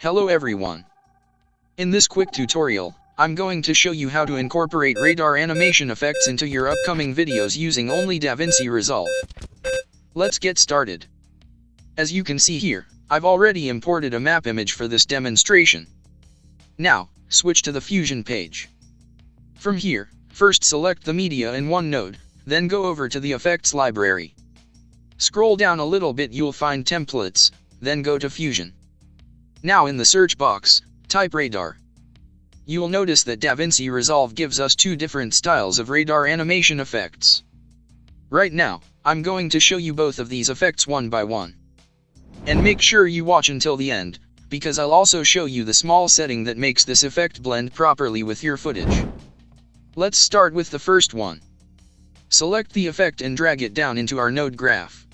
Hello everyone. In this quick tutorial, I'm going to show you how to incorporate radar animation effects into your upcoming videos using only DaVinci Resolve. Let's get started. As you can see here, I've already imported a map image for this demonstration. Now, switch to the Fusion page. From here, first select the media in one node, then go over to the Effects library. Scroll down a little bit, you'll find Templates, then go to Fusion. Now in the search box, type radar. You'll notice that DaVinci Resolve gives us two different styles of radar animation effects. Right now, I'm going to show you both of these effects one by one. And make sure you watch until the end, because I'll also show you the small setting that makes this effect blend properly with your footage. Let's start with the first one. Select the effect and drag it down into our node graph.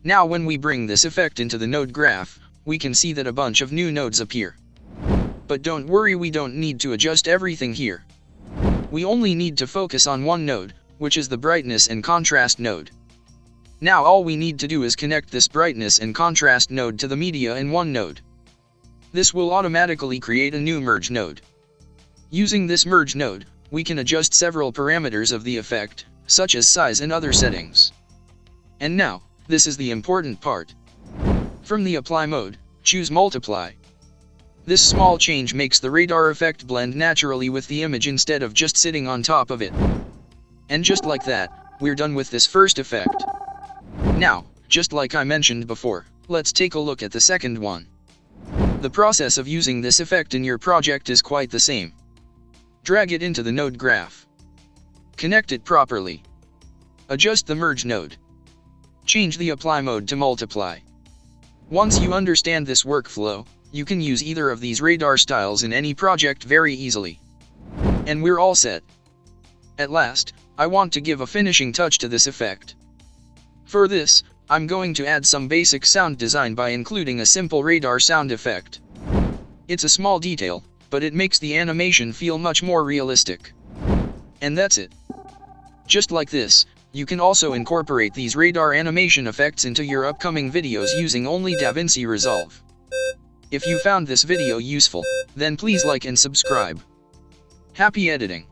Now when we bring this effect into the node graph, we can see that a bunch of new nodes appear. But don't worry, we don't need to adjust everything here. We only need to focus on one node, which is the brightness and contrast node. Now all we need to do is connect this brightness and contrast node to the media in one node. This will automatically create a new merge node. Using this merge node, we can adjust several parameters of the effect, such as size and other settings. And now, this is the important part. From the Apply mode, choose Multiply. This small change makes the radar effect blend naturally with the image instead of just sitting on top of it. And just like that, we're done with this first effect. Now, just like I mentioned before, let's take a look at the second one. The process of using this effect in your project is quite the same. Drag it into the node graph. Connect it properly. Adjust the merge node. Change the Apply mode to Multiply. Once you understand this workflow, you can use either of these radar styles in any project very easily. And we're all set. At last, I want to give a finishing touch to this effect. For this, I'm going to add some basic sound design by including a simple radar sound effect. It's a small detail, but it makes the animation feel much more realistic. And that's it. Just like this, you can also incorporate these radar animation effects into your upcoming videos using only DaVinci Resolve. If you found this video useful, then please like and subscribe. Happy editing!